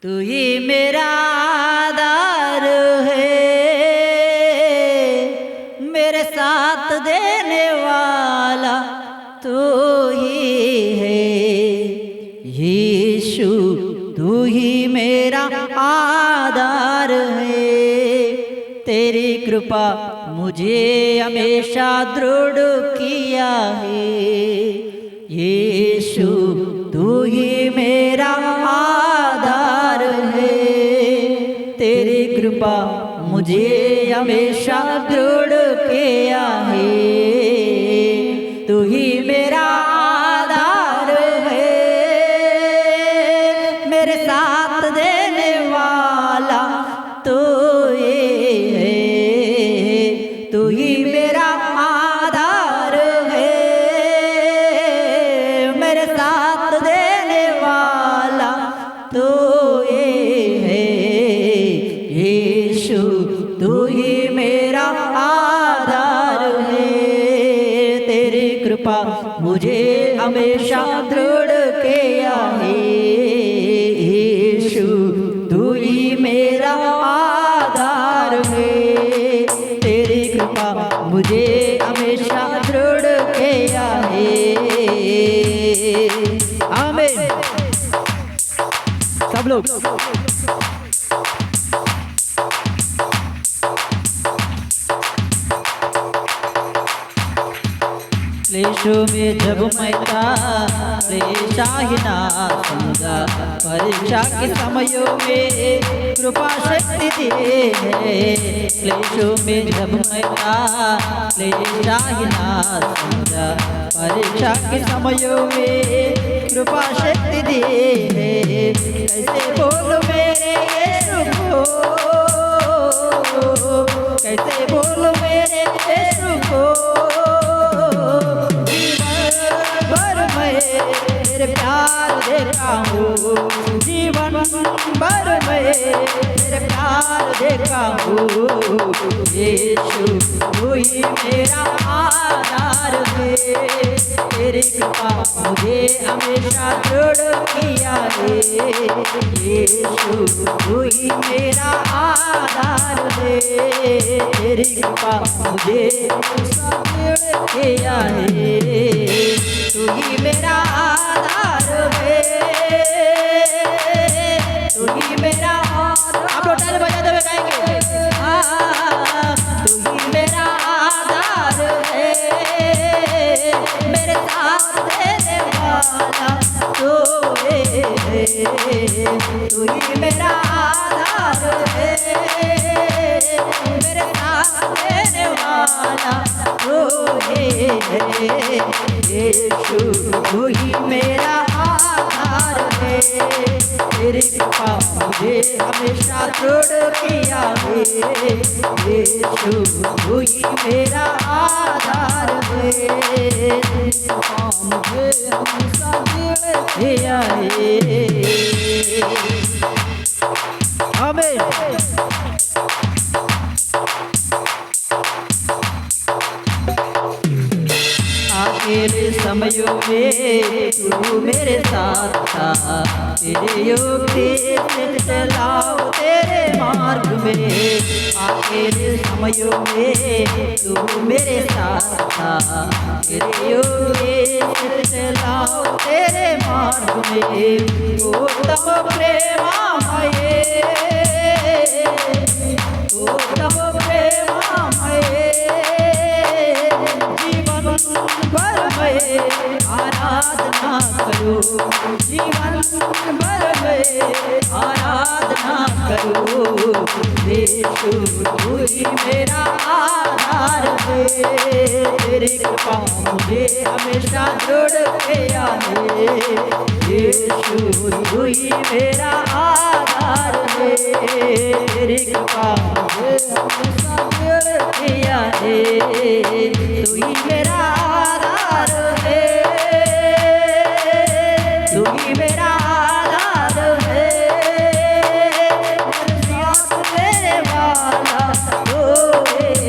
तू ही मेरा आधार है, मेरे साथ देने वाला तू ही है। यीशु तू ही मेरा आधार है, तेरी कृपा मुझे हमेशा दृढ़ किया है। यीशु तू ही मेरा आधार है, तेरी कृपा मुझे हमेशा दृढ़ किया है। तू ही मेरा आधार है, मेरे साथ देने वाला तू ही है। तू ही मेरा आधार है, मेरे साथ देने वाला तू ही है। यीशु तू ही मेरा आधार है, तेरी कृपा मुझे हमेशा दृढ़ किया है। यीशु तू ही मेरा आधार है, तेरी कृपा मुझे हमेशा दृढ़ किया है। आमीन। सब लोग क्लेशों में जब मैं था परेशा ही ना समझा, परीक्षा के समयों में कृपा शक्ति दिए है। क्लेशों में जब मैं था परेशा ही ना समझा, परीक्षा के समयों में कृपा शक्ति दिए है। कैसे बोलो मेरे यीशु को, कैसे बोलो मेरे यीशु को, तेरे प्यार देखा हूँ, जीवन भर में तेरे प्यार देखा हूँ। यीशु तू ही मेरा आधार है, तेरी कृपा मुझे हमेशा दृढ़ किया है। यीशु तू ही मेरा आधार है, तेरी कृपा मुझे हमेशा दृढ़ किया है। तू ही मेरा आधार है, तू ही मेरा आधार। आप लोग ताली बजाते हुए गाएंगे। तू ही मेरा आधार है, मेरे साथ देने वाला तू है। तू ही मेरा आधार है, मेरे साथ देने वाला तू है। यीशु तू ही मेरा आधार है, तेरी कृपा मुझे हमेशा दृढ़ किया है। यीशु तू ही मेरा आधार है, तेरी कृपा मुझे हमेशा दृढ़ किया है। आमीन। अकेले समयों में तू मेरे साथ था, तेरे योग से चलाओ तेरे मार्ग में। अकेले समयों में तू मेरे साथ था, तेरे योग से चलाओ तेरे मार्ग में। ओ तब प्रेमामय, ओ तब प्रेमामय, भर में आराधना करो, जीवन भर में आराधना करो। यीशु तू ही मेरा आधार है, तेरी कृपा मुझे हमेशा दृढ़ किया है। यीशु तू ही मेरा आधार है, तेरी कृपा मुझे हमेशा दृढ़ किया है। तू ही मेरा आधार है, तू ही मेरा आधार है, साथ देने वाला तू है।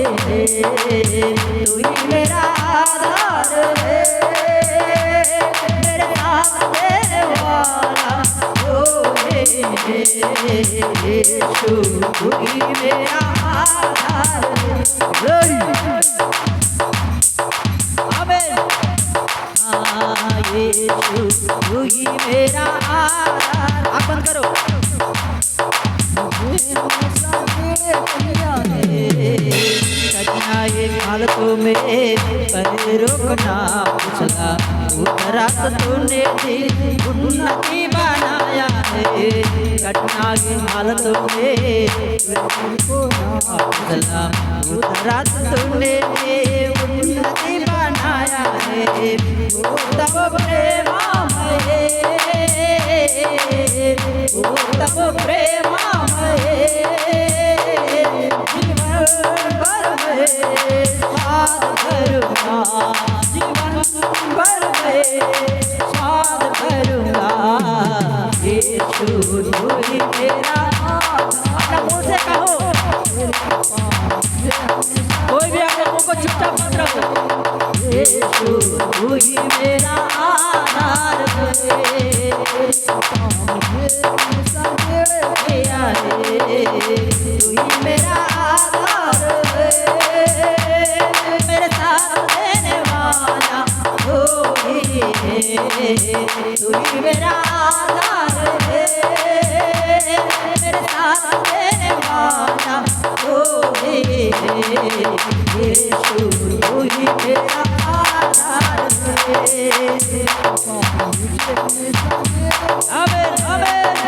तू ही मेरा आधार है, मेरे साथ देने वाला तू है। यीशु तू ही मेरा आधार है। आमीन। हाँ यीशु तू ही मेरा आधार। आप बंद करो। कठिनाई हालतों में पर रोकना पिछला उतरा तूने दिल उन्नति बनाया है। कठिनाई हालतों में पिछला उतरा तूने उन्नति बनाया है। तब प्रेममय तब प्रेममय जीवन भर में स्वाद भरूंगा। जीवन भर में स्वाद भरूंगा। यीशु तू ही मेरा अपना मुंह से कहो। कोई भी अपने मुंह को चुपचाप मत रखो। यीशु तू ही मेरा आधार है। तू ही मेरा आधार है। मेरे साथ देने वाला तू ही है। तू ही मेरा आधार है। मेरे साथ देने वाला तू ही है। यीशु तू ही मेरा आधार है। आमीन आमीन।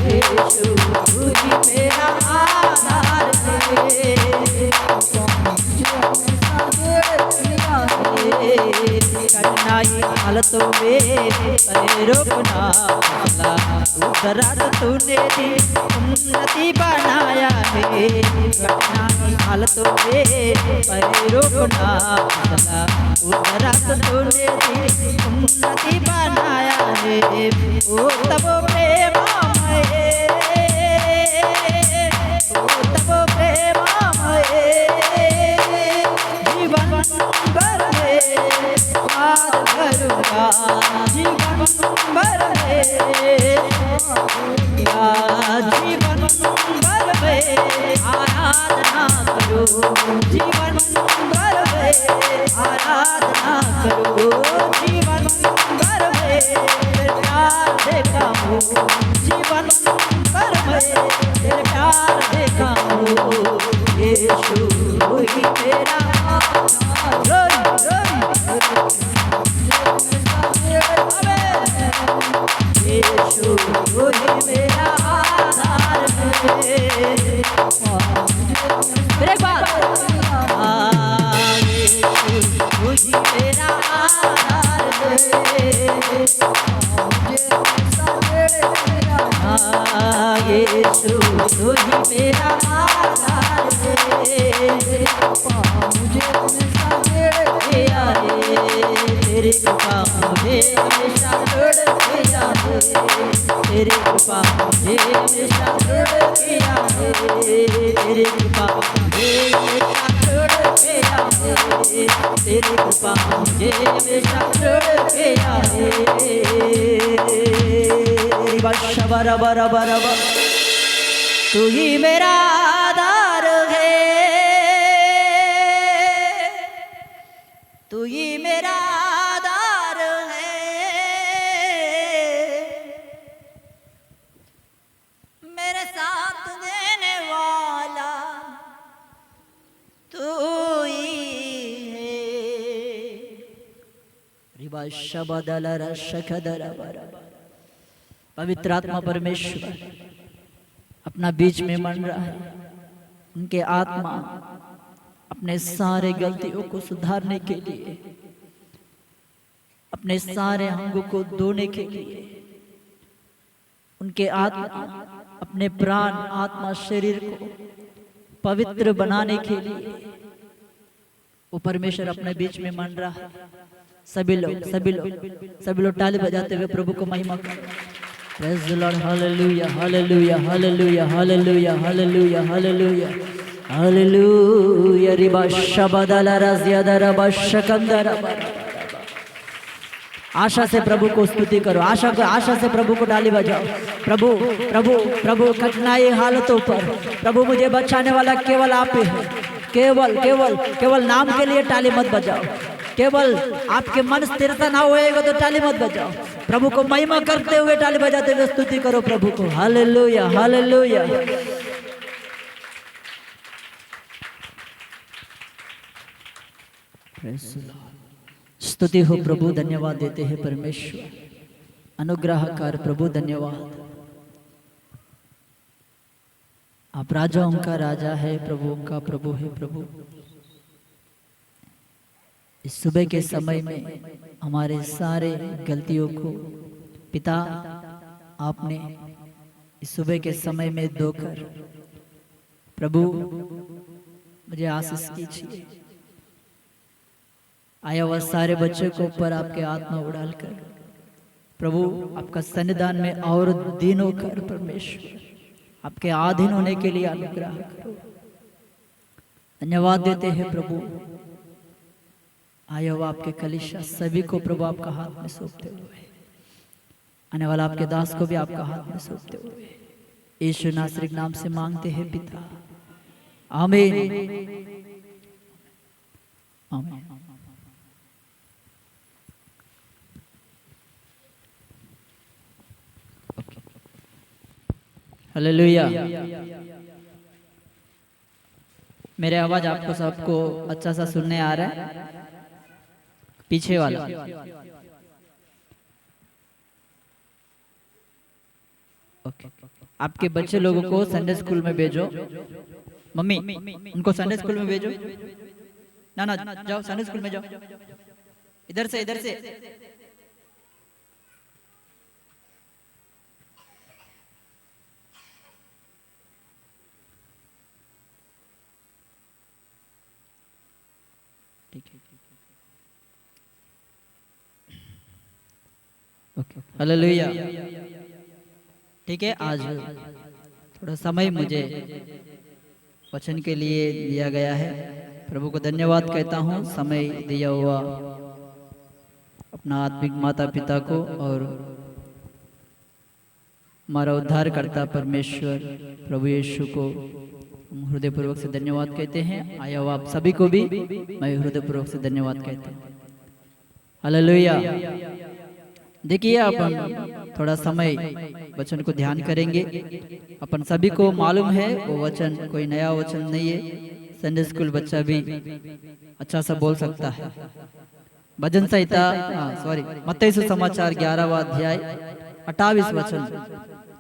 यीशु तू ही मेरा आधार है। कठिनाई हालतों में पर रोकना पिछला उतरा तूने दिल उन्नति बनाया है। कठिनाई हालतों में पर रोकना पिछला उतरा तूने दिल उन्नति बनाया है। ओ तब प्रेममय तब प्रेममय जीवन भर में स्वाद भरूंगा। जीवन भर में जीवन भर में आराधना करो। जीवन भर में आराधना करो। जीवन भर में प्यार देखा हूँ। जीवन भर में तेरे प्यार देखा हूँ। यीशु तू ही मेरा यीशु तू ही मेरा आधार है। फिर एक बार यीशु तू ही मेरा आधार है। यीशु तू ही मेरा आधार है। तेरी कृपा मुझे हमेशा छोड़ दिया है। तेरी कृपा मुझे हमेशा छोड़ दिया है। तेरी कृपा मुझे हमेशा छोड़ दिया है। तेरी कृपा मुझे हमेशा छोड़ दिया है। तू ही मेरा आधार है। तू ही मेरा आधार है। मेरे साथ देने वाला तू ही है। रिवा शबदल रशकदर। पवित्र आत्मा परमेश्वर अपना बीच में मन रहा है। उनके आत्मा अपने सारे गलतियों को सुधारने के लिए, अपने सारे अंगों को धोने के लिए, उनके आत्मा अपने प्राण आत्मा शरीर को पवित्र बनाने के लिए वो परमेश्वर अपने बीच में मान रहा है। सभी लोग ताली बजाते हुए प्रभु को महिमा करें। Praise the Lord, hallelujah, hallelujah, hallelujah, hallelujah, hallelujah, hallelujah, hallelujah. Riba shabadala razyadara bashakandara. आशा से प्रभु को स्तुति करो, आशा से प्रभु को ताली बजाओ। प्रभु प्रभु प्रभु कठिनाई हालतों पर प्रभु मुझे बचाने वाला केवल आप ही है। केवल केवल केवल नाम के लिए ताली मत बजाओ। केवल आपके मन स्थिरता ना होएगा तो ताली मत बजाओ। प्रभु को महिमा करते हुए ताली बजाते हुए स्तुति करो प्रभु को। Hallelujah hallelujah. स्तुति हो प्रभु, धन्यवाद देते हैं परमेश्वर, अनुग्रहकार प्रभु धन्यवाद। आप राजाओं का राजा है, प्रभुओं का प्रभु है प्रभु। इस सुबह के समय में हमारे सारे गलतियों को पिता आपने इस सुबह के समय में धोकर प्रभु मुझे आशीष कीजिए। आया हुआ सारे बच्चों को ऊपर आपके आत्मा उड़ालकर प्रभु आपका सन्निधान में और दिन होकर परमेश्वर आपके आधीन होने के लिए अनुग्रह करो। धन्यवाद देते हैं प्रभु। आया हुआ आपके कलीसिया सभी को प्रभु आपका हाथ में सौंपते हुए, आने वाला आपके दास को भी आपका हाथ में सौंपते हुए यीशु नासरी नाम से मांगते हैं पिता, आमीन आमीन। हालेलुया। मेरे आवाज आपको सबको अच्छा सा सुनने आ रहा है? पीछे वाला ओके। आपके बच्चे लोगों को संडे स्कूल में भेजो। मम्मी उनको संडे स्कूल में भेजो। ना ना जाओ संडे स्कूल में जाओ। इधर से इधर से। ठीक है ओके। हालेलुया। ठीक है, आज थोड़ा समय मुझे वचन के लिए दिया गया है। प्रभु को धन्यवाद कहता हूँ समय दिया हुआ अपना आत्मिक माता पिता को और हमारा उद्धारकर्ता परमेश्वर प्रभु यीशु को हृदयपूर्वक से धन्यवाद कहते हैं। आया हुआ आप सभी को भी मैं हृदयपूर्वक से धन्यवाद कहता हूँ। हालेलुया। देखिए अपन थोड़ा समय वचन को ध्यान करेंगे। अपन सभी को मालूम है वो वचन कोई नया वचन नहीं है। संडे स्कूल बच्चा भी अच्छा सा बोल सकता है। भजन संहिता मत्ती सुसमाचार 11वां अध्याय 28 वचन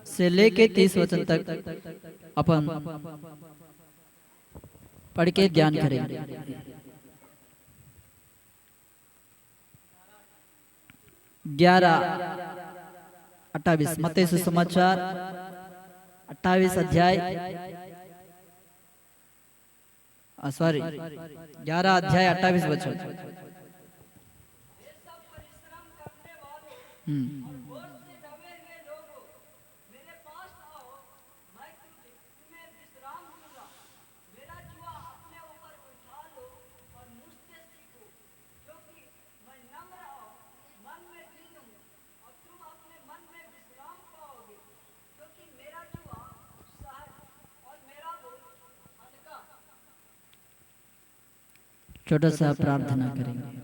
से लेके 30 वचन तक अपन पढ़ के ध्यान करेंगे। 11-28 मत्ती सुसमाचार 28 अध्याय 11 अध्याय 28 वचन। छोटा सा प्रार्थना करेंगे।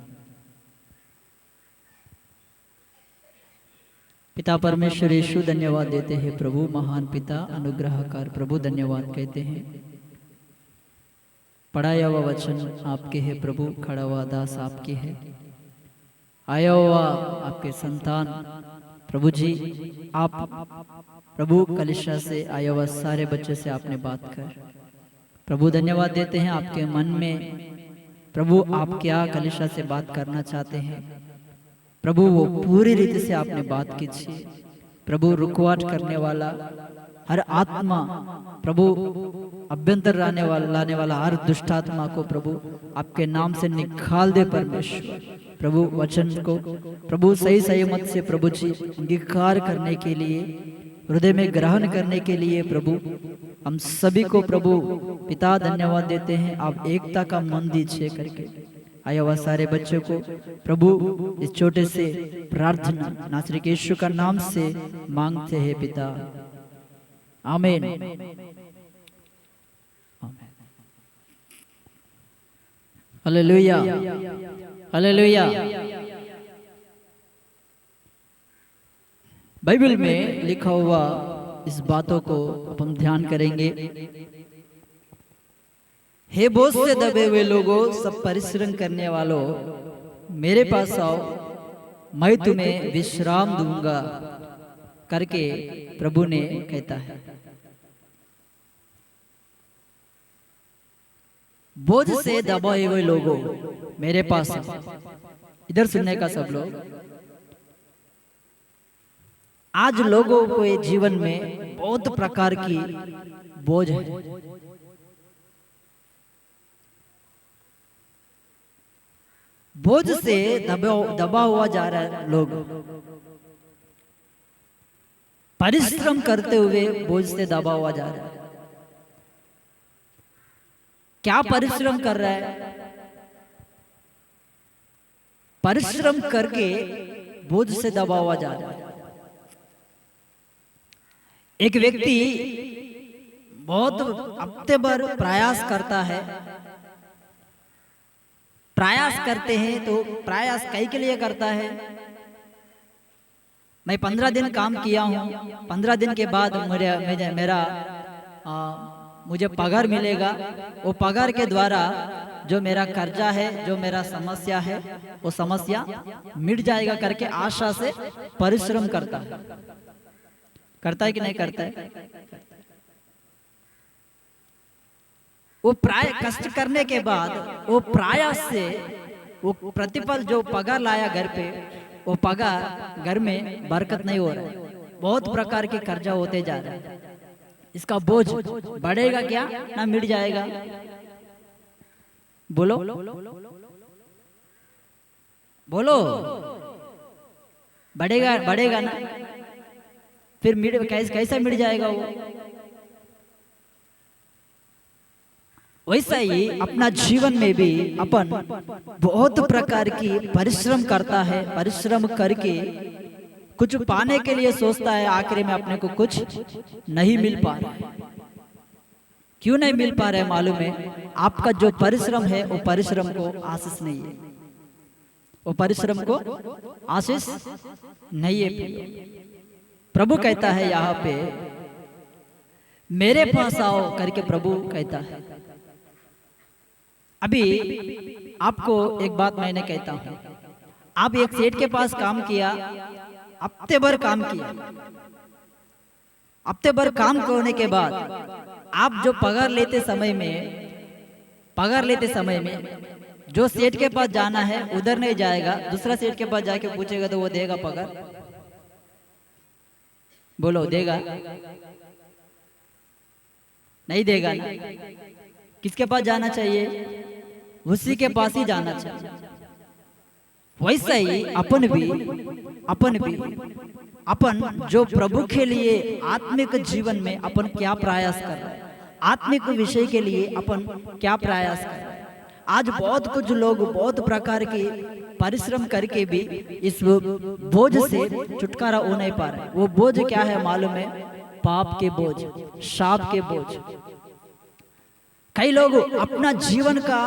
पिता परमेश्वर यीशु धन्यवाद देते हैं प्रभु, महान पिता अनुग्रहकार प्रभु धन्यवाद कहते हैं। पढ़ाया हुआ वचन आपके है प्रभु, खड़ा हुआ दास आपके है। आया हुआ आपके संतान प्रभु जी, आप प्रभु कलीसिया से आया हुआ सारे बच्चे से आपने बात कर प्रभु धन्यवाद देते हैं। आपके मन में प्रभु आप क्या कलीसिया से बात करना चाहते हैं प्रभु, वो पूरी रीति से आपने बात कीजिए प्रभु। रुकवाट करने वाला हर आत्मा प्रभु, अभ्यंतर लाने वाला हर दुष्ट आत्मा को प्रभु आपके नाम से निकाल दे परमेश्वर। प्रभु वचन को प्रभु सही संयमत से प्रभु जी अंगीकार करने के लिए, हृदय में ग्रहण करने के लिए प्रभु हम सभी को प्रभु पिता धन्यवाद देते हैं। आप एकता का मन दीजिए करके आया हुआ सारे बच्चों को प्रभु इस छोटे से प्रार्थना नासरी यीशु का नाम से मांगते हैं पिता, आमीन। Hallelujah, hallelujah. बाइबल में लिखा हुआ इस बातों को अब हम ध्यान करेंगे। हे बोझ से दबे हुए लोगों, सब परिश्रम करने वालों, मेरे पास आओ, मैं तुम्हें विश्राम दूंगा करके प्रभु ने कहता है। बोझ से दबाए हुए लोगों, मेरे पास आओ। इधर सुनने का सब लोग। आज लोगों के जीवन में बहुत प्रकार की बोझ है। बोझ से दबा हुआ जा रहा है लोग। परिश्रम करते हुए बोझ से दबा हुआ जा रहा है। क्या परिश्रम कर रहा है? परिश्रम करके बोझ से दबा हुआ जा रहा है। एक व्यक्ति बहुत हफ्ते भर प्रयास करता है। प्रयास करते हैं तो प्रयास कई के लिए करता है। मैं 15 दिन काम किया हूँ, 15 दिन के बाद मुझे पगार मिलेगा। वो पगार के द्वारा जो मेरा कर्जा है, जो मेरा समस्या है, वो समस्या मिट जाएगा करके आशा से परिश्रम करता है। करता है कि नहीं करता है? वो कष्ट करने के बाद वो प्रयास से वो प्रतिफल जो पगार लाया घर पे, वो पगार घर में बरकत नहीं हो रहा है। बहुत प्रकार के कर्जा होते जा रहे हैं। इसका बोझ बढ़ेगा क्या ना मिट जाएगा? बोलो बोलो, बढ़ेगा, बढ़ेगा ना? फिर मिट कैसा मिट जाएगा वो? वैसा ही अपना जीवन में भी अपन बहुत प्रकार की परिश्रम करता है। परिश्रम करके कुछ पाने के लिए सोचता है, आखिर में अपने को कुछ नहीं मिल पा रहा। क्यों नहीं मिल पा रहा है मालूम है? आपका जो परिश्रम है वो परिश्रम को आशीष नहीं है। वो परिश्रम को आशीष नहीं है। प्रभु कहता है यहाँ पे, मेरे पास आओ करके प्रभु कहता है। अभी आपको एक बात मैंने कहता हूं, आप एक सेठ के पास काम किया, हफ्ते भर काम किया। हफ्ते भर काम करने के बाद आप जो पगार लेते समय में जो सेठ के पास जाना है उधर नहीं जाएगा, दूसरा सेठ के पास जाके पूछेगा तो वो देगा पगार? बोलो, देगा? नहीं देगा ना। किसके पास जाना चाहिए? उसी के पास ही जाना चाहिए। वैसा ही अपन जो प्रभु के लिए आत्मिक जीवन में अपन क्या प्रयास कर रहे हैं, आत्मिक विषय के लिए अपन क्या प्रयास कर रहे हैं। आज बहुत कुछ लोग बहुत प्रकार के परिश्रम करके भी इस बोझ से छुटकारा हो नहीं पा रहे। वो बोझ क्या है मालूम है? पाप के बोझ, शाप के बोझ। कई लोग अपना जीवन का,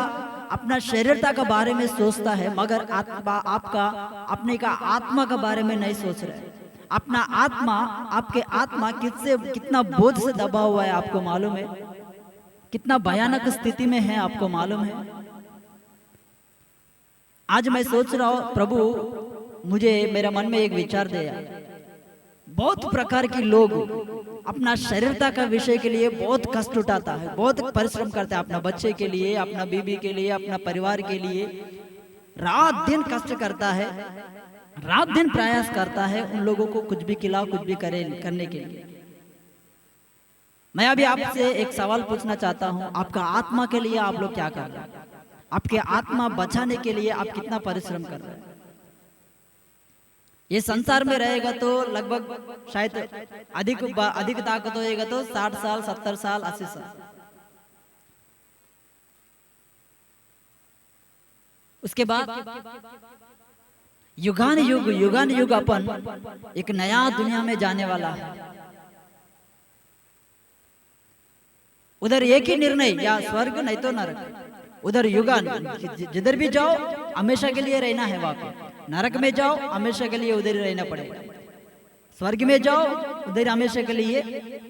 अपना शरीरता का बारे में सोचता है, मगर अपने का आत्मा का बारे में नहीं सोच रहे। अपना आत्मा, आपके आत्मा कितना बोझ से दबा हुआ है, आपको मालूम है? कितना भयानक स्थिति में है, आपको मालूम है? आज मैं सोच रहा हूं, प्रभु मुझे मेरे मन में एक विचार दिया। बहुत प्रकार के लोग अपना शरीरता का विषय के लिए बहुत कष्ट उठाता है, बहुत परिश्रम करता है। अपना बच्चे के लिए, अपना बीबी के लिए, अपना परिवार के लिए रात दिन कष्ट करता है, रात दिन प्रयास करता है उन लोगों को कुछ भी खिलाओ, कुछ भी करने के लिए। मैं अभी आपसे एक सवाल पूछना चाहता हूं, आपका आत्मा के लिए आप लोग क्या कर रहे हैं? आपके आत्मा बचाने के लिए आप कितना परिश्रम कर रहे हैं? ये संसार में रहेगा तो लगभग शायद अधिक ताकत होएगा तो 60 साल, 70 साल, 80 साल। उसके बाद युगान युग अपन एक नया दुनिया में जाने वाला है। उधर एक ही निर्णय, या स्वर्ग नहीं तो नरक। उधर युगान, जिधर भी जाओ हमेशा के लिए रहना है वहां पे। नरक में जाओ हमेशा के लिए उधर ही रहना पड़ेगा। स्वर्ग में जाओ उधर हमेशा के लिए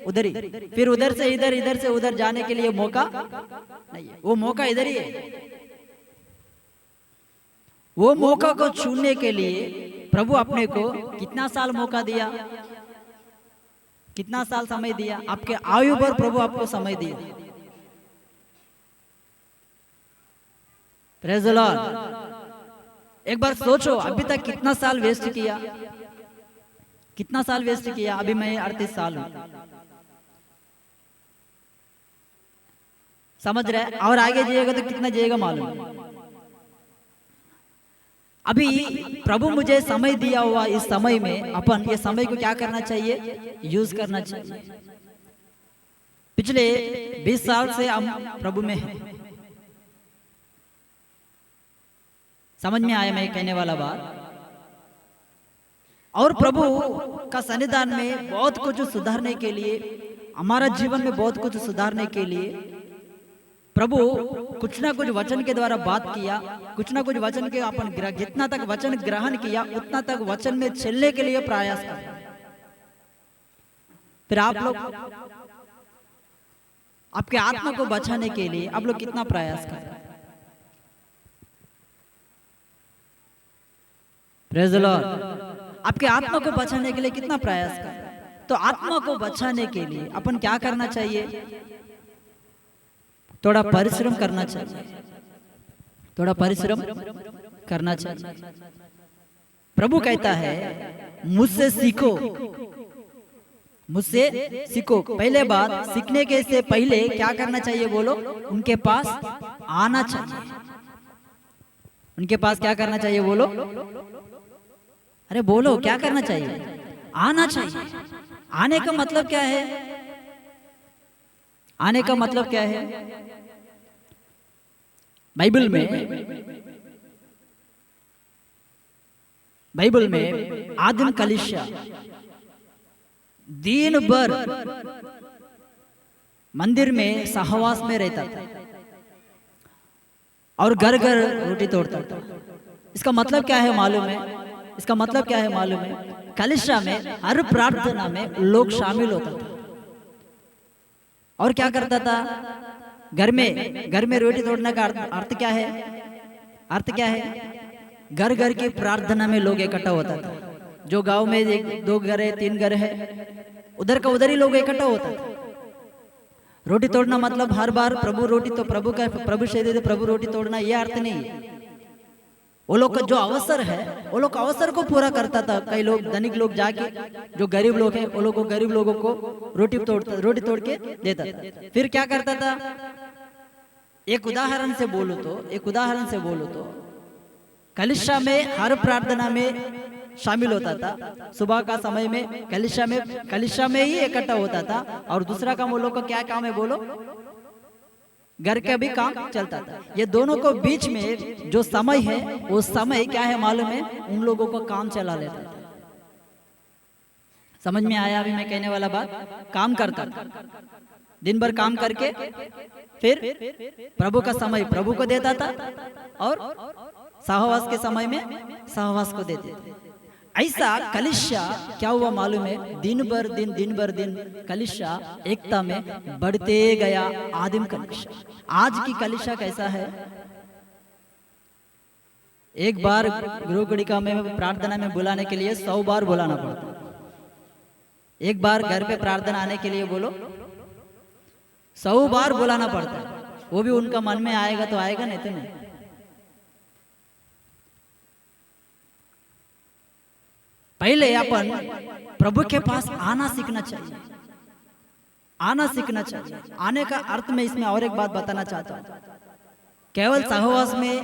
उधर ही। फिर उधर से इधर, इधर से उधर जाने के लिए मौका नहीं है। वो मौका इधर ही है। वो मौका को छूने के लिए प्रभु अपने को कितना साल मौका दिया, कितना साल समय दिया? आपके आयु पर प्रभु आपको समय दिया। Praise the Lord. एक बार सोचो, अभी तक कितना साल वेस्ट किया, कितना साल वेस्ट किया? अभी मैं 38 साल हूं, समझ रहे? और आगे जिएगा तो कितना जिएगा मालूम। अभी प्रभु मुझे समय दिया हुआ, इस समय में अपन ये समय को क्या करना चाहिए? यूज करना चाहिए। पिछले 20 साल से हम प्रभु में हैं। समझ में आया मैं कहने वाला बात? और प्रभु का सन्निधान में बहुत कुछ सुधारने के लिए, हमारा जीवन में बहुत कुछ सुधारने के लिए प्रभु कुछ ना कुछ वचन के द्वारा बात किया। कुछ ना कुछ वचन के अपन जितना तक वचन ग्रहण किया उतना तक वचन में चलने के लिए प्रयास किया। फिर आप लोग आपके आत्मा को बचाने के लिए आप लोग कितना प्रयास कर रहे हैं? Praise the Lord. आपके आत्मा को बचाने के लिए कितना प्रयास कर रहे हैं? तो आत्मा को बचाने के लिए अपन क्या करना चाहिए? थोड़ा परिश्रम करना चाहिए। थोड़ा परिश्रम करना चाहिए। प्रभु कहता है मुझसे सीखो, मुझसे सीखो। पहले बात, सीखने के से पहले क्या करना चाहिए बोलो? उनके पास आना चाहिए। उनके पास क्या करना चाहिए बोलो? अरे बोलो, क्या करना चाहिए? आना चाहिए। आने का मतलब क्या है? आने का मतलब क्या है? बाइबल में आदिम कलीसिया दिन भर मंदिर में सहवास में रहता था और घर घर रोटी तोड़ता था। इसका मतलब क्या है मालूम है? इसका मतलब क्या है मालूम है? कलीसिया में हर प्रार्थना में लोग शामिल होता था और क्या करता था? घर में रोटी तोड़ने का अर्थ क्या है? अर्थ क्या है? घर घर की प्रार्थना में लोग इकट्ठा होता था। जो गांव में 1-2 घर है, 3 घर है, उधर का उधर ही लोग इकट्ठा होता था। रोटी तोड़ना मतलब हर बार प्रभु रोटी, तो प्रभु का प्रभु शरीर प्रभु रोटी तोड़ना, यह अर्थ नहीं है। वो लोग का जो अवसर है, वो लोग अवसर को पूरा करता था। कई लोग धनिक लोग जाके, जो गरीब लोग हैं, वो लोग को गरीब लोगों को रोटी तोड़ के देता था। फिर क्या करता था? एक उदाहरण से बोलो तो कलीसिया में हर प्रार्थना में शामिल होता था। सुबह का समय में कलीसिया में ही इकट्ठा होता था। और दूसरा काम वो लोग का क्या काम है बोलो? घर का भी काम चलता था। ये दोनों को बीच में जो समय है, वो समय क्या है मालूम है? उन लोगों को काम चला लेता था। समझ में आया अभी मैं कहने वाला बात? काम करता था, दिन भर काम करके फिर प्रभु का समय प्रभु को देता था और सहवास के समय में सहवास को देते थे। ऐसा कलीसिया क्या हुआ मालूम है? दिन भर दिन कलीसिया एकता में बढ़ते गया। आदिम कलीसिया। आज की कलीसिया कैसा है? एक बार गृहगुड़िका में प्रार्थना में बुलाने के लिए 100 बार बुलाना पड़ता है। एक बार घर पे प्रार्थना आने के लिए बोलो 100 बार बुलाना पड़ता है। वो भी उनका मन में आएगा तो आएगा, नहीं तो नहीं। पहले अपन प्रभु के पास आना सीखना चाहिए। आना सीखना चाहिए। आने का अर्थ में इसमें और एक बात बताना चाहता हूं। केवल सहवास में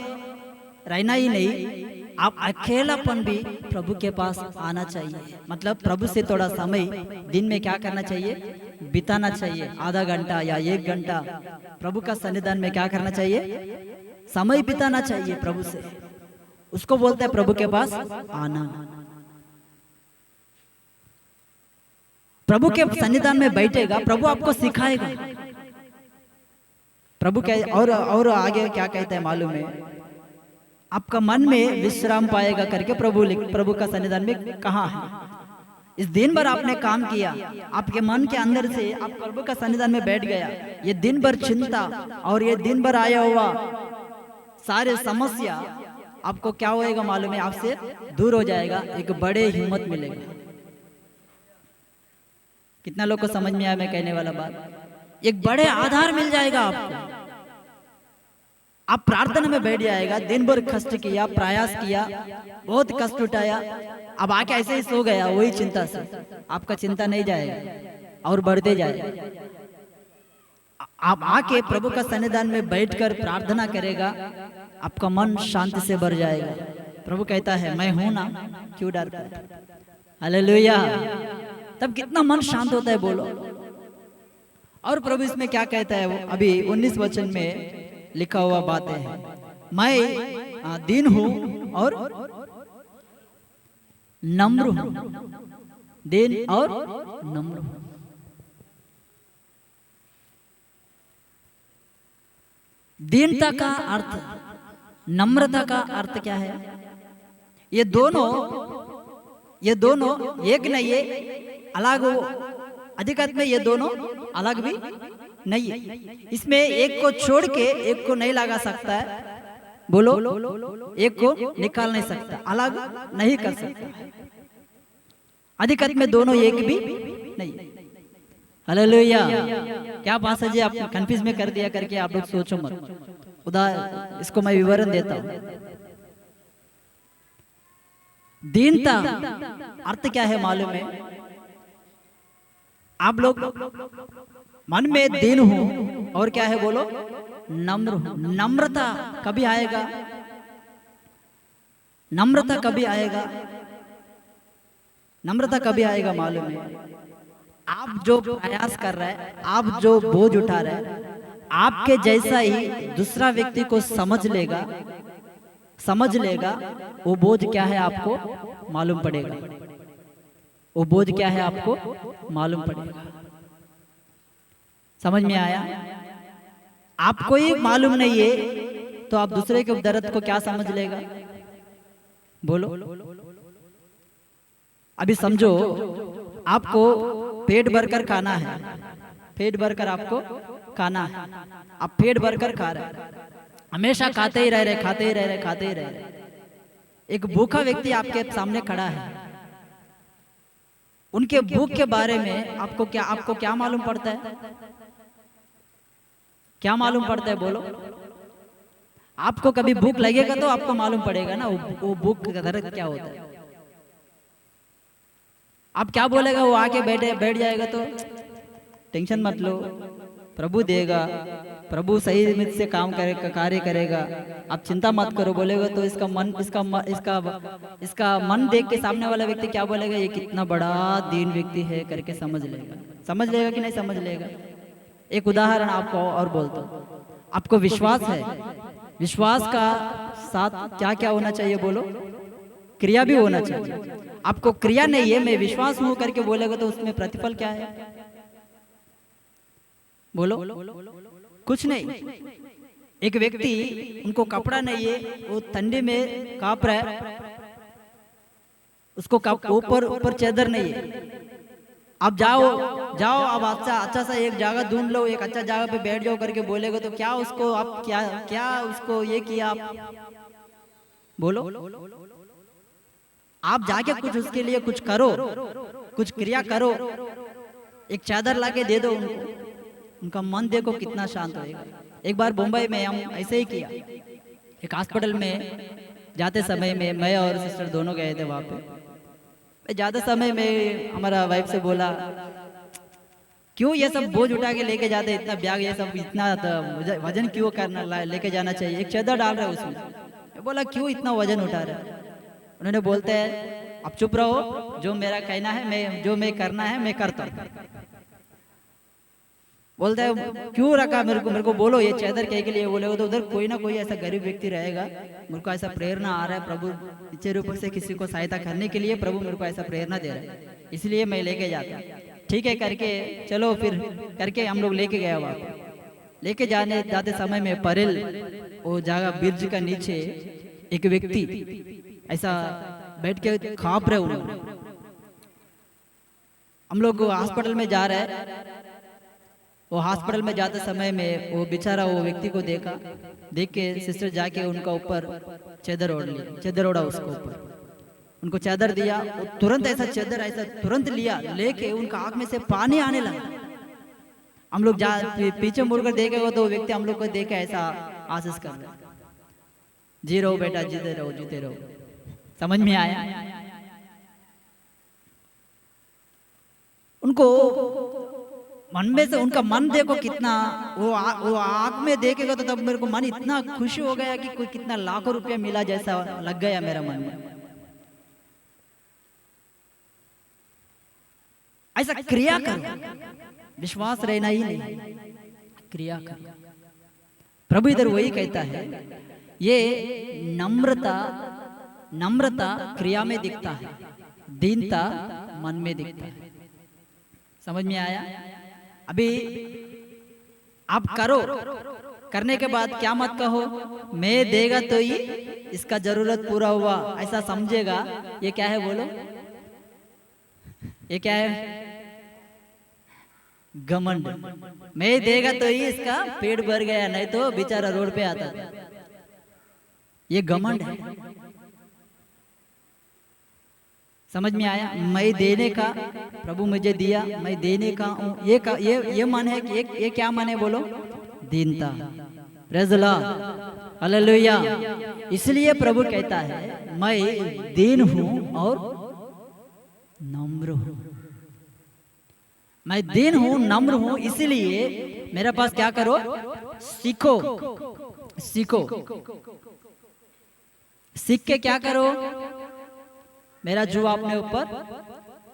रहना ही नहीं, आप अकेलापन भी प्रभु के पास आना चाहिए। मतलब प्रभु से थोड़ा समय दिन में क्या करना चाहिए? बिताना चाहिए। आधा घंटा या 1 घंटा प्रभु का सन्निधान में क्या करना चाहिए? समय बिताना चाहिए प्रभु से। उसको बोलते हैं प्रभु के पास आना। प्रभु के सन्निधान में बैठेगा, प्रभु आपको सिखाएगा। प्रभु क्या और आगे क्या कहता है मालूम है? आपका मन में विश्राम पाएगा करके प्रभु का सन्निधान में कहा है। इस दिन भर आपने काम किया, आपके मन के अंदर से आप प्रभु का सन्निधान में बैठ गया, ये दिन भर चिंता और ये दिन भर आया हुआ सारे समस्या आपको क्या होएगा मालूम है? आपसे दूर हो जाएगा, एक बड़े हिम्मत मिलेगा। कितना लोग को समझ में आया मैं कहने वाला बात? एक बड़े आधार मिल जाएगा आपको। आप प्रार्थना में बैठ जाएगा, दिन भर कष्ट किया, प्रयास किया, बहुत कष्ट उठाया, अब आके ऐसे ही सो गया वही चिंता से। आपका चिंता नहीं जाएगा और बढ़ते जाएगा। आप आके प्रभु का सन्निधान में बैठकर प्रार्थना करेगा, आपका मन शांति से भर जाएगा। प्रभु कहता है मैं हूं ना, क्यों डरता है? हालेलुया। तब कितना मन शांत होता है बोलो। और प्रभु इसमें क्या कहता है? वो अभी 19 वचन में लिखा हुआ बातें हैं, मैं दीन हूं और नम्र हूं। दीन और नम्र हूं। दीनता का अर्थ, नम्रता का अर्थ क्या है? ये दोनों एक नहीं है, अलग हो। अधिकत में ये दोनों अलग भी नहीं है। इसमें एक को छोड़ के एक को नहीं लगा सकता है, बोलो। एक को निकाल नहीं सकता, अलग नहीं कर सकता। अधिकत में दोनों एक भी नहीं। हालेलुया। क्या पासज है? आप कंफ्यूज में कर दिया करके आप लोग सोचो मत। उदाहरण इसको मैं विवरण देता हूं। दीनता अर्थ क्या है मालूम है? आप लोग मन में दीन हूं और क्या है बोलो? नम्र हूं। नम्रता कभी आएगा? नम्रता कभी आएगा? नम्रता कभी आएगा मालूम है? आप जो प्रयास कर रहे हैं, आप जो बोझ उठा रहे हैं, आपके जैसा ही दूसरा व्यक्ति को समझ लेगा, वो बोझ क्या है आपको मालूम पड़ेगा। वो बोझ क्या है आपको मालूम पड़ेगा। समझ में आया? आपको ही मालूम नहीं है तो आप दूसरे के दर्द को क्या समझ लेगा? बोलो। अभी समझो, आपको पेट भरकर खाना है, पेट भरकर आपको खाना है, आप पेट भरकर खा रहे हैं, हमेशा खाते ही रह रहे। एक भूखा व्यक्ति आपके सामने खड़ा है, उनके भूख के बारे में आपको क्या मालूम पड़ता है? क्या मालूम पड़ता है बोलो? आपको कभी भूख लगेगा तो आपको मालूम पड़ेगा ना वो भूख का दर्द क्या होता है। आप क्या बोलेगा? वो आके बैठ जाएगा तो टेंशन मत लो, प्रभु देगा, प्रभु सही से काम करेगा, कार्य करेगा, आप चिंता मत करो बोलेगा तो इसका मन देख के सामने वाला व्यक्ति क्या बोलेगा? ये कितना बड़ा दीन व्यक्ति है करके समझ लेगा कि नहीं समझ लेगा? एक उदाहरण आपको और बोलता हूं। आपको विश्वास है, विश्वास का साथ क्या क्या होना चाहिए बोलो? क्रिया भी होना चाहिए। आपको क्रिया नहीं है, मैं विश्वास हूं करके बोलेगा तो उसमें प्रतिफल क्या है बोलो? कुछ नहीं। एक व्यक्ति उनको कपड़ा नहीं है, वो ठंडे में कांप रहा है, उसको ऊपर चादर नहीं है। आप जाओ अब अच्छा सा एक जगह ढूंढ लो, एक अच्छा जगह पे बैठ जाओ करके बोलेगा तो क्या उसको आप क्या उसको ये किया आप बोलो? आप जाके कुछ उसके लिए कुछ करो, कुछ क्रिया करो, एक चादर लाके दे दो उनको, उनका मन देखो कितना शांत होएगा। एक बार मुंबई में हम ऐसे ही किया, एक हॉस्पिटल में जाते समय में मैं और सिस्टर दोनों गए थे। वहाँ पे ज्यादा समय में हमारा वाइफ से बोला, क्यों ये सब बोझ उठा के लेके जाते, इतना बैग ये सब इतना वजन क्यों करना लेके जाना चाहिए, एक चादर डाल रहे उसमें। मैं बोला क्यों इतना वजन उठा रहे? उन्होंने बोलते हैं आप चुप रहो, जो मेरा कहना है, जो मैं करना है मैं करता हूँ। बोलता है क्यों रखा मेरे को बोलो ये चादर क्या के लिए बोले। तो उधर कोई ना कोई ऐसा गरीब व्यक्ति रहेगा, मेरे को ऐसा प्रेरणा आ रहा है प्रभु नीचे रूप से किसी को सहायता करने के लिए, प्रभु मेरे को ऐसा प्रेरणा दे रहा है, इसलिए मैं लेके जाता। ठीक है करके चलो फिर करके हम लोग लेके गए वहाँ। लेके जाते समय में परेल वो जगह ब्रिज का नीचे एक व्यक्ति ऐसा बैठ के खाप रहे उन्होंने। हम लोग हॉस्पिटल में जा रहे हैं, वो हॉस्पिटल में जाते समय में वो बेचारा वो व्यक्ति को देखा, देख के सिस्टर जाके उनका ऊपर चादर ओढ़ लिया, चादर ओढ़ा उसको ऊपर, उनको चादर दिया। वो तुरंत ऐसा चादर ऐसा तुरंत लिया, लेके उनका आंख में से पानी आने लगा। हम लोग पीछे मुड़कर देखे तो व्यक्ति हम लोग को देखे ऐसा आशीष कर रहा, जी रहो बेटा, जीते रहो जीते रहो। समझ में आया? उनको मन में से उनका मन देखो कितना, वो आंख में देखेगा तो तब मेरे को मन इतना खुश हो गया कि कोई कितना लाखों रुपया मिला जैसा लग गया मेरा मन में। ऐसा क्रिया करो, विश्वास रहना ही नहीं, क्रिया करो। प्रभु इधर वही कहता है, ये नम्रता क्रिया में दिखता है, दीनता मन में दिखता है। समझ में आया? अभी आप करो, करने के बाद क्या मत कहो मैं देगा तो ही इसका जरूरत पूरा हुआ, ऐसा समझेगा। ये क्या है बोलो? ये क्या है? घमंड। मैं देगा तो ही इसका पेट भर गया, नहीं तो बेचारा रोड पे आता था। ये घमंड है। समझ में आया? मैं देने का, प्रभु मुझे दिया, मैं देने का हूँ, ये मन है कि ये क्या मन है बोलो? दीनता। Praise the Lord, hallelujah. इसलिए प्रभु कहता है मैं दीन हूँ और नम्र हूँ। मैं दीन हूँ, नम्र हूँ, इसलिए मेरे पास क्या करो? सीखो, सीखो। सीख के क्या करो? मेरा जुआ अपने ऊपर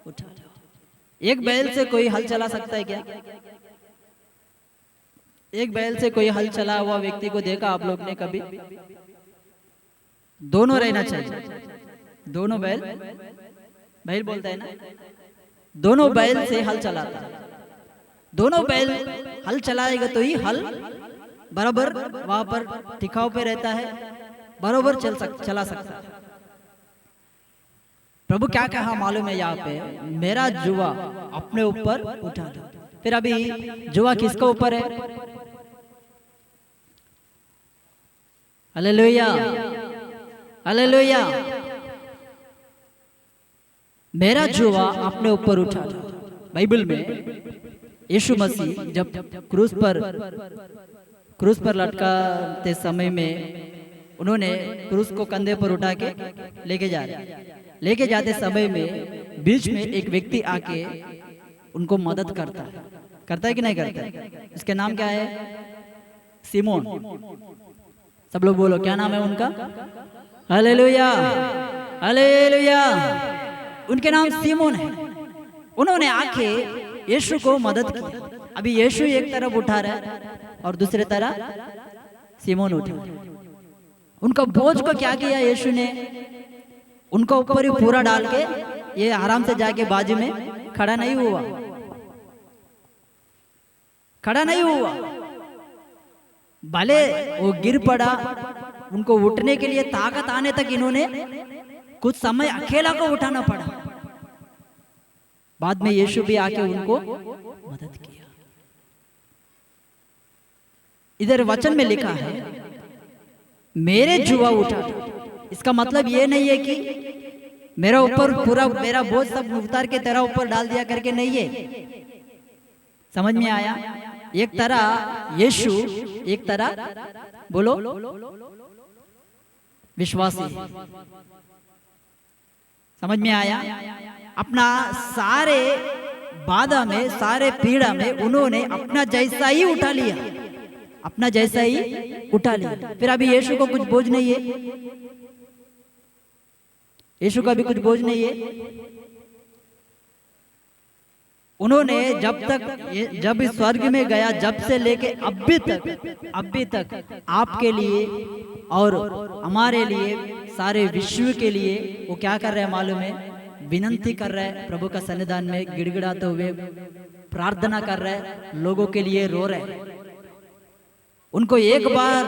उठा लो। एक बैल से कोई हल चला सकता है क्या? एक बैल से कोई हल चला हुआ व्यक्ति को देखा आप लोग ने कभी? दोनों रहना चाहिए, दोनों बैल बोलता है ना, दोनों बैल से हल चलाता है। दोनों बैल हल चलाएगा तो ही हल बराबर वहां पर टिकाव पे रहता है, बराबर चला सकता है। प्रभु क्या कहा मालूम है यहाँ पे? मेरा जुआ अपने ऊपर उठा लो। फिर अभी जुआ किसके ऊपर है? Hallelujah, hallelujah. मेरा जुआ अपने ऊपर उठा लो। बाइबल में यीशु मसीह जब क्रूस पर लटकाते समय में उन्होंने क्रूस को कंधे पर उठा के लेके जाते समय में बीच में एक व्यक्ति आके उनको मदद करता है कि नहीं करता है? इसके नाम क्या है? सिमोन। सब लोग बोलो क्या नाम है उनका? Hallelujah, hallelujah. उनके नाम सिमोन है। उन्होंने आके यीशु को मदद की। अभी यीशु एक तरफ उठा रहा है और दूसरे तरफ सिमोन उठा। उनका बोझ को क्या किया यीशु ने? उनका ऊपर ही पूरा डाल के ये आराम से जाके बाजू में खड़ा नहीं हुआ, खड़ा नहीं हुआ। भले वो गिर पड़ा, उनको उठने के लिए ताकत आने तक इन्होंने कुछ समय अकेला को उठाना पड़ा। बाद में यीशु भी आके उनको मदद किया। इधर वचन में लिखा है मेरे जुआ उठा। इसका मतलब ये नहीं है कि मेरा ऊपर पूरा मेरा बोझ सब उतार के तेरा ऊपर डाल दिया करके नहीं है। समझ में आया? एक तरह यीशु, एक तरह बोलो विश्वासी। समझ में आया? अपना सारे बाधा में, सारे पीड़ा में उन्होंने अपना जैसा ही उठा लिया, अपना जैसा ही उठा लिया। फिर अभी यीशु को कुछ बोझ नहीं है, यीशु का भी कुछ बोझ नहीं है। उन्होंने जब इस स्वर्ग में गया, जब से लेके अभी तक आपके लिए और हमारे लिए, सारे विश्व के लिए वो क्या कर रहे हैं मालूम है? विनंती कर रहे हैं, प्रभु का सन्निधान में गिड़गिड़ाते हुए प्रार्थना कर रहे हैं, लोगों के लिए रो रहे हैं। उनको एक बार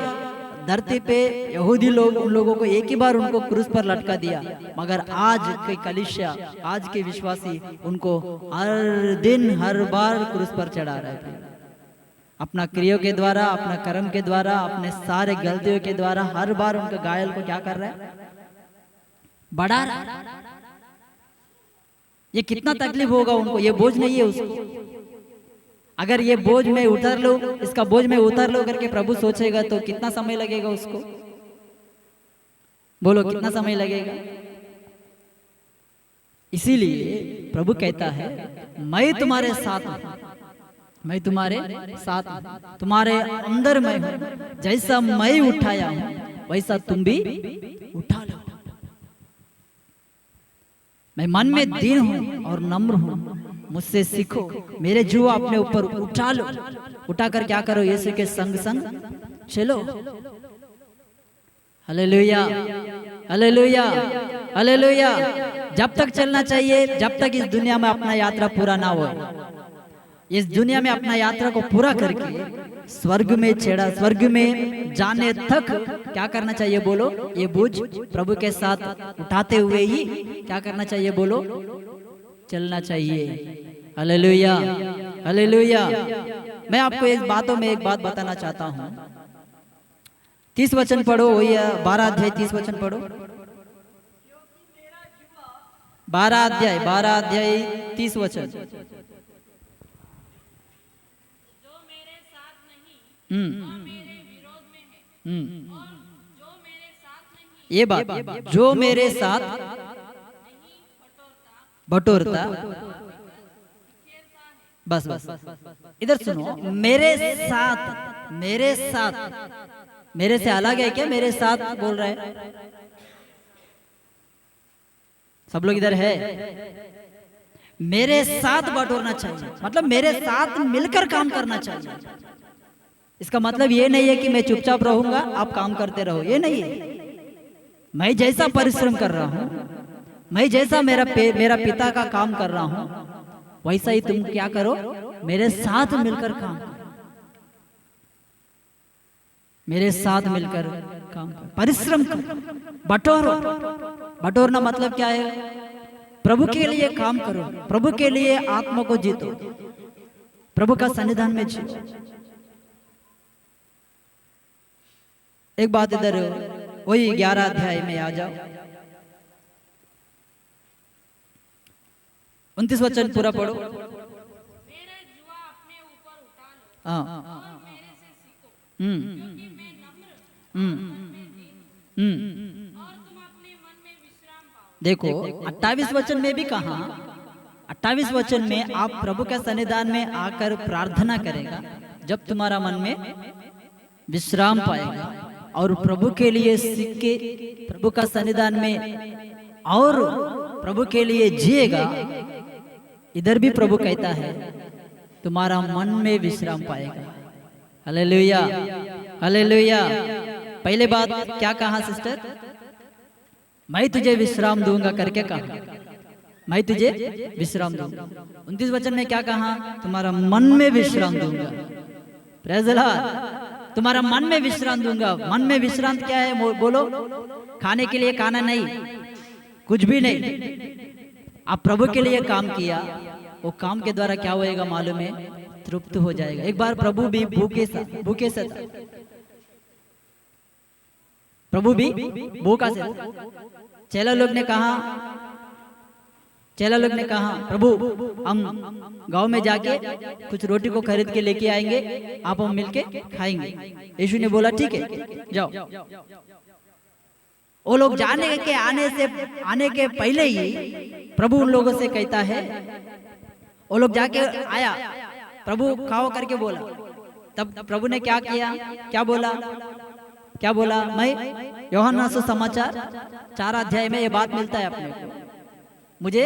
धरती पे यहूदी लोग उन लोगों को एक ही बार उनको क्रूस पर लटका दिया, मगर आज के कलीसिया, आज के विश्वासी उनको हर दिन हर बार क्रूस पर चढ़ा रहे थे। अपना क्रियों के द्वारा, अपना कर्म के द्वारा, अपने सारे गलतियों के द्वारा हर बार उनके घायल को क्या कर रहा है? बढ़ा रहा है। ये कितना तकलीफ होगा उनको, ये बोझ नहीं है उसको। अगर ये बोझ में उतर लो, इसका बोझ में उतर लो करके प्रभु सोचेगा तो कितना समय लगेगा उसको? बोलो कितना समय लगेगा? इसीलिए प्रभु कहता है, मैं तुम्हारे साथ हूं, मैं तुम्हारे साथ हूं, तुम्हारे अंदर मैं हूं, जैसा मैं उठाया हूं वैसा तुम भी उठा लो। मैं मन में दीन हूं और नम्र हूं, मुझसे सीखो, मेरे जो अपने ऊपर उठा लो, उठाकर क्या करो? यीशु के संग संग चलो। Hallelujah, hallelujah, hallelujah. जब तक चलना चाहिए, जब तक इस दुनिया में अपना यात्रा पूरा ना हो। इस दुनिया में अपना यात्रा को पूरा करके स्वर्ग में जाने तक क्या करना चाहिए? बोलो, ये बोझ प्रभु के साथ उठाते हुए ही क्या करना चाहिए? बोलो, चलना चाहिए। Hallelujah, hallelujah. मैं आपको एक बात बताना चाहता हूँ। 30 वचन पढ़ो, वही 12 अध्याय 30 वचन पढ़ो। 12 अध्याय 30 वचन। ये बात, जो मेरे साथ बटोरता, बस इधर सुनो, मेरे साथ, मेरे से अलग है क्या? मेरे साथ बोल रहे हैं सब लोग इधर है। मेरे साथ बटोरना चाहिए, मतलब मेरे साथ मिलकर काम करना चाहिए। इसका मतलब ये नहीं है कि मैं चुपचाप रहूंगा, आप काम करते रहो, ये नहीं है। मैं जैसा परिश्रम कर रहा हूं, मैं जैसा मेरा पिता का काम कर रहा हूं, वैसा ही तुम क्या करो? मेरे साथ मिलकर काम करो, मेरे साथ मिलकर काम करो, परिश्रम करो, बटोरो। बटोरना मतलब क्या है? प्रभु के लिए काम करो, प्रभु के लिए आत्मा को जीतो, प्रभु का सन्निधान में जियो। एक बात इधर वही 11 अध्याय में आ जाओ, 29 वचन पूरा पढ़ो। देखो 28 वचन में भी कहा, 28 वचन में आप प्रभु के सन्निधान में आकर प्रार्थना करेगा, जब तुम्हारा मन में विश्राम पाएगा और प्रभु के लिए सीख के प्रभु का सन्निधान में और प्रभु के लिए जिएगा। इधर भी प्रभु कहता है तुम्हारा मन में विश्राम पाएगा। Hallelujah, hallelujah. पहले बात क्या कहा सिस्टर? मैं तुझे विश्राम दूंगा करके कहा, मैं तुझे विश्राम दूंगा। 29 वचन में क्या कहा? तुम्हारा मन में विश्राम दूंगा। Praise the Lord. तुम्हारा मन में विश्राम दूंगा। मन में विश्राम क्या है? बोलो, खाने के लिए खाना नहीं, कुछ भी नहीं। आप प्रभु के लिए काम किया, वो काम के द्वारा क्या होएगा मालूम है? तृप्त हो जाएगा। एक बार प्रभु भी भूखे से था, प्रभु भी भूखा से था। चेला लोग ने कहा प्रभु हम गांव में जाके कुछ रोटी को खरीद के लेके आएंगे, आप हम मिलके खाएंगे। यीशु ने बोला ठीक है जाओ। वो लोग आने के पहले ही प्रभु उन लोगों से कहता है, वो लोग जाके आया, प्रभु खाओ करके बोला। तब प्रभु ने क्या किया? क्या बोला? मैं यूहन्ना सुसमाचार 4 अध्याय में ये बात मिलता है अपने को। मुझे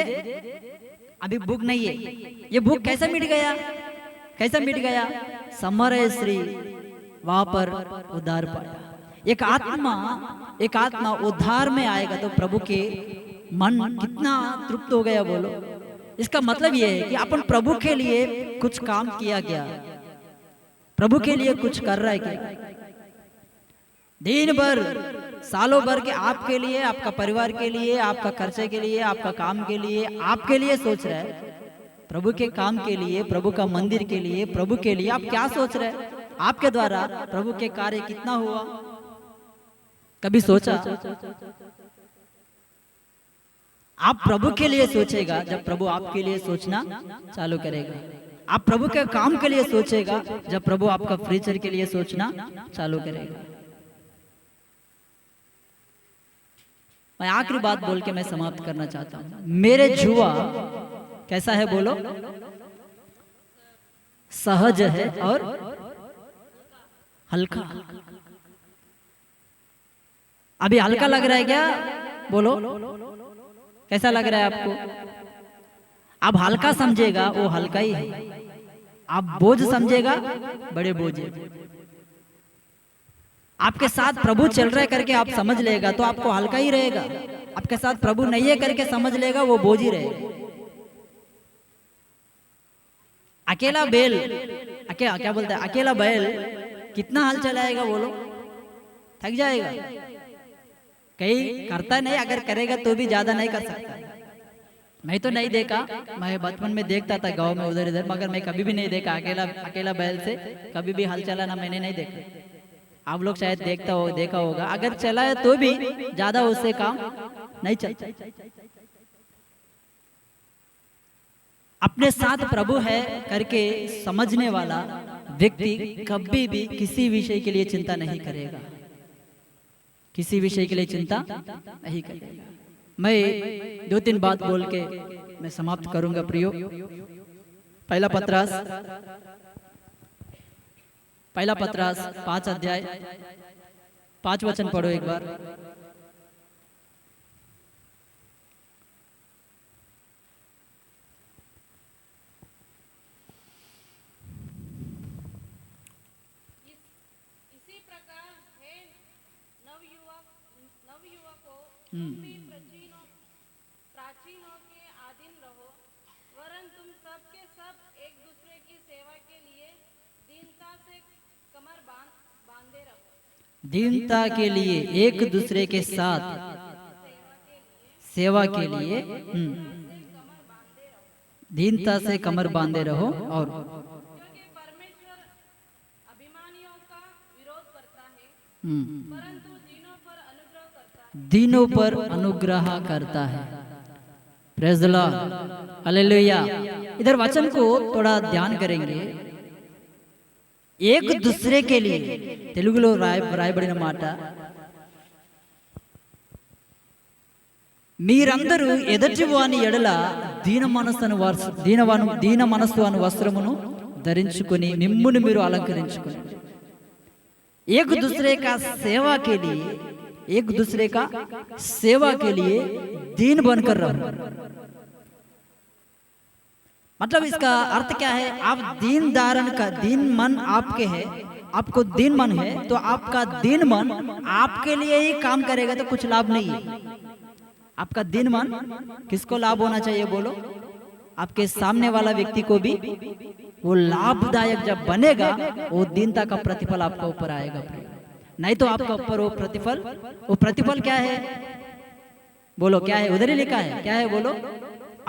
अभी भूख नहीं है, ये भूख कैसे मिट गया, कैसे मिट गया? समरय श्री वहां पर उद्धार पाया। एक आत्मा उद्धार में आएगा तो प्रभु के मन कितना तृप्त हो गया बोलो। इसका मतलब ये है कि अपन प्रभु के लिए कुछ काम किया गया, प्रभु के लिए कुछ कर रहा है क्या? दिन भर सालों भर के आपके लिए, आपका परिवार के लिए, आपका खर्चे के लिए, आपका काम के लिए, आपके लिए सोच रहा है। प्रभु के काम के लिए, प्रभु का मंदिर के लिए, प्रभु के लिए आप क्या सोच रहे हैं? आपके द्वारा प्रभु के कार्य कितना हुआ, कभी सोचा? आप प्रभु के लिए सोचेगा जब प्रभु आपके लिए सोचना चालू करेगा। आप प्रभु के काम के लिए सोचेगा जब प्रभु आपका फ्यूचर के लिए सोचना चालू करेगा। मैं आखिरी बात बोल के मैं समाप्त करना चाहता हूं। मेरे जुआ कैसा है बोलो? सहज है और हल्का। अभी हल्का लग रहा है क्या बोलो? कैसा लग रहा है आपको? आप हल्का समझेगा वो हल्का ही है, आप बोझ समझेगा बड़े बोझ है। आपके साथ प्रभु चल रहा है करके आप समझ लेगा तो आपको हल्का ही रहेगा। आपके साथ प्रभु नहीं है करके समझ लेगा वो बोझ ही रहेगा। अकेला बैल, क्या बोलते हैं, अकेला बैल कितना हल चलाएगा बोलो? थक जाएगा। कहीं करता नहीं, अगर करेगा तो भी ज्यादा नहीं कर सकता। मैं तो नहीं देखा, मैं बचपन में देखता था गांव में उधर इधर, मगर मैं कभी भी नहीं देखा अकेला बैल से कभी भी हल चलाना मैंने नहीं देखा। आप लोग शायद देखा होगा, अगर चला है तो भी ज्यादा उससे काम नहीं चलता। अपने साथ प्रभु है करके समझने वाला व्यक्ति कभी भी किसी विषय के लिए चिंता नहीं करेगा, किसी विषय के लिए चिंता नहीं करेगा। मैं 2-3 बात बोल के मैं समाप्त करूंगा प्रियो। पहला पत्रास 5 अध्याय 5 वचन पढ़ो एक बार। इसी प्रकार है नवयुवकों, तुम भी प्राचीनों के अधीन रहो, वरन तुम सब के सब एक दूसरे की सेवा के लिए दीनता से कमर बांधे रहो। दीनता के लिए एक दूसरे के साथ सेवा के लिए दीनता से कमर बांधे रहो। और क्योंकि परमेश्वर अभिमानियों का विरोध करता है, परंतु दीनों पर अनुग्रह करता है। Praise the Lord, hallelujah. इधर वचन को थोड़ा ध्यान करेंगे। एक दूसरे के लिए తెలుగులో రాయబడిన మాట, మీరందరూ ఎదుటివాని ఎడల దీన మనస్సు అను వస్త్రమును ధరించుకొని మిమ్మును మీరు అలంకరించుకొని एक दूसरे का सेवा के लिए दीन बनकर रहो। मतलब इसका अर्थ क्या है? आप दीन धारण का दीन मन आपके है, आपको दीन मन है तो आपका दीन मन आपके लिए ही काम करेगा तो कुछ लाभ नहीं है। आपका दीन मन किसको लाभ होना चाहिए बोलो? आपके सामने वाला व्यक्ति को भी वो लाभदायक जब बनेगा वो दीनता का प्रतिफल आपका ऊपर आएगा। नहीं तो आपका ऊपर वो प्रतिफल क्या है बोलो? क्या है? उधर ही लिखा है, क्या है बोलो?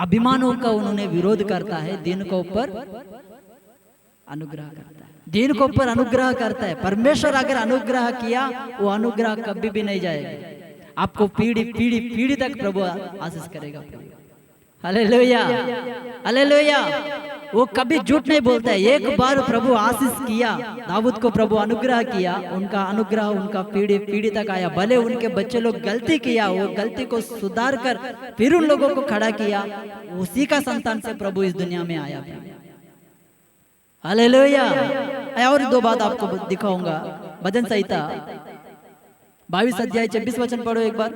अभिमानों का उन्होंने विरोध करता है, दीन को ऊपर अनुग्रह करता है। दीन को ऊपर अनुग्रह करता है। परमेश्वर अगर अनुग्रह किया वो अनुग्रह कभी भी नहीं जाएगा, आपको पीढ़ी तक प्रभु आशीष करेगा। Hallelujah, hallelujah. वो कभी झूठ नहीं बोलता है। एक बार प्रभु आशीष किया, दाऊद को प्रभु अनुग्रह किया, उनका अनुग्रह उनका पीढ़ी तक आया। भले उनके बच्चे लोग गलती किया, वो गलती को सुधार कर फिर उन लोगों को खड़ा किया, उसी का संतान से प्रभु इस दुनिया में आया। हालेलुया। और 2 बात आपको दिखाऊंगा। भजन संहिता 22 अध्याय 26 वचन पढ़ो एक बार।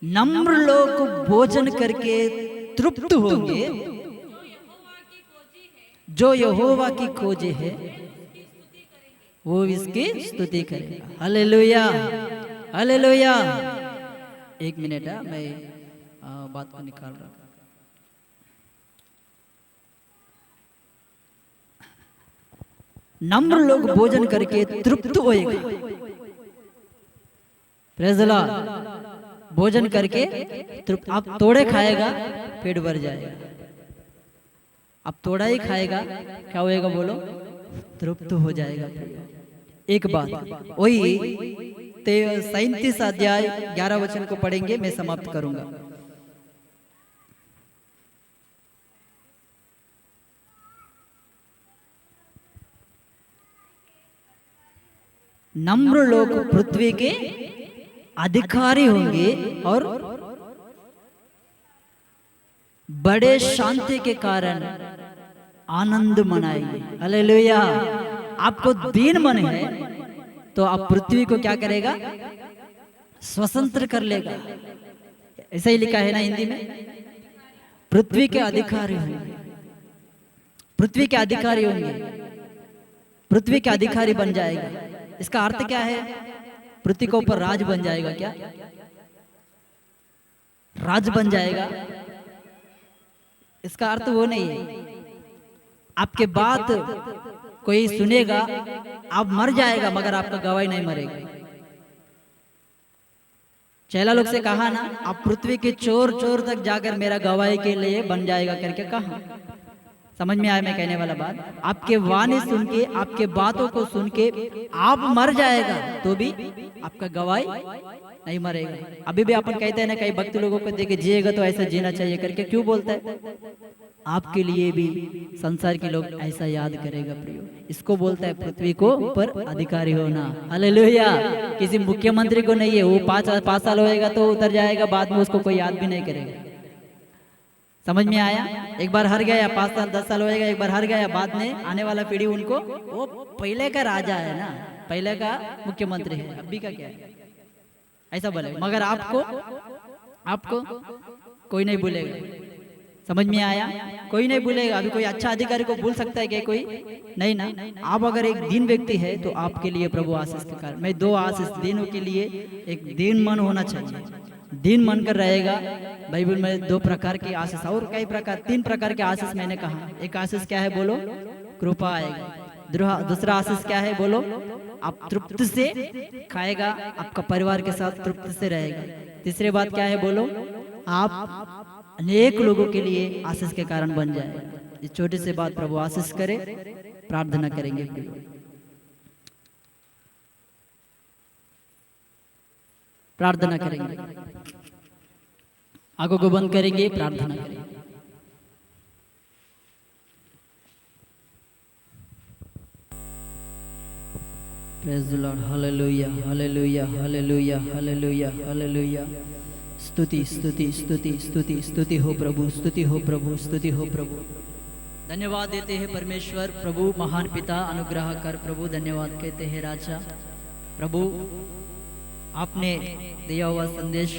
नम्र लोग भोजन करके तृप्त होंगे, जो यहोवा की खोजे है वो इसकी स्तुति करेगा। Hallelujah, hallelujah. एक मिनट है, मैं बात को निकाल रहा हूं। नम्र लोग भोजन करके तृप्त होएगा। Praise the Lord. भोजन करके तृप्त, आप थोड़े खाएगा पेट भर जाएगा, आप थोड़ा ही खाएगा क्या होएगा बोलो, तृप्त हो जाएगा। एक बात वही 37 अध्याय 11 वचन को पढ़ेंगे, मैं समाप्त करूंगा। नम्र लोग पृथ्वी के अधिकारी होंगे और बड़े शांति के कारण आनंद मनाएंगे। हालेलुया। आपको दीन मन है तो आप पृथ्वी को क्या करेगा, स्वतंत्र कर लेगा। ऐसा ही लिखा है ना हिंदी में, पृथ्वी के अधिकारी होंगे, पृथ्वी के अधिकारी होंगे, पृथ्वी के अधिकारी बन जाएगा। इसका अर्थ क्या है, पृथ्वी के ऊपर राज बन जाएगा। क्या राज बन जाएगा? इसका अर्थ वो नहीं है आपके बात कोई सुनेगा, आप मर जाएगा मगर आपका गवाही नहीं मरेगा। चेला लोग से कहा ना, आप पृथ्वी के चोर चोर तक जाकर मेरा गवाही के लिए बन जाएगा करके कहा। समझ में आया मैं कहने वाला बात? आपके वाणी सुन के, आपके बातों को सुन के आप मर जाएगा तो भी आपका गवाही नहीं मरेगा। अभी भी अपन कहते हैं ना, कई भक्त लोगों को देखे जिएगा तो ऐसा जीना चाहिए करके, क्यों बोलता है? आपके लिए भी संसार के लोग ऐसा याद करेगा प्रियो। इसको बोलता है पृथ्वी को ऊपर अधिकारी होना। हालेलुया। किसी मुख्यमंत्री को नहीं है, वो 5 साल होएगा तो उतर जाएगा, बाद में उसको कोई याद भी नहीं करेगा। समझ में आया? एक बार हर गया, 5 साल 10 साल होएगा, एक बार हर गया, बाद में आने वाला पीढ़ी उनको, वो पहले का राजा है ना, पहले का मुख्यमंत्री है, अभी का क्या है, ऐसा बोले। मगर आपको कोई नहीं भूलेगा। समझ में आया? कोई नहीं भूलेगा। अभी कोई अच्छा अधिकारी को भूल सकता है क्या कोई? नहीं ना। आप अगर एक दीन व्यक्ति है तो आपके लिए प्रभु आशीष के कारण, मैं 2 आशीष दिनों के लिए, एक दीन मन होना चाहिए, दीन मन कर रहेगा। बाइबल में 2 प्रकार की आशीष, और कई प्रकार, 3 प्रकार के आशीष मैंने कहा। एक आशीष क्या है बोलो, कृपा आएगा। दूसरा आशीष क्या है बोलो, आप तृप्त से खाएगा, आपका परिवार के साथ तृप्त से रहेगा। तीसरी बात क्या है बोलो, आप अनेक लोगों के लिए आशीष के कारण बन जाए। इस छोटी सी बात प्रभु आशीष करे। प्रार्थना करेंगे, प्रार्थना करेंगे, आंखों को बंद करेंगे, प्रार्थना करेंगे। Praise the Lord. Hallelujah, hallelujah, hallelujah, hallelujah, hallelujah. स्तुति स्तुति स्तुति स्तुति स्तुति हो प्रभु, स्तुति हो प्रभु, स्तुति हो प्रभु। धन्यवाद देते हैं परमेश्वर प्रभु, महान पिता, अनुग्रह कर प्रभु। धन्यवाद कहते हैं राजा प्रभु, आपने दिया हुआ संदेश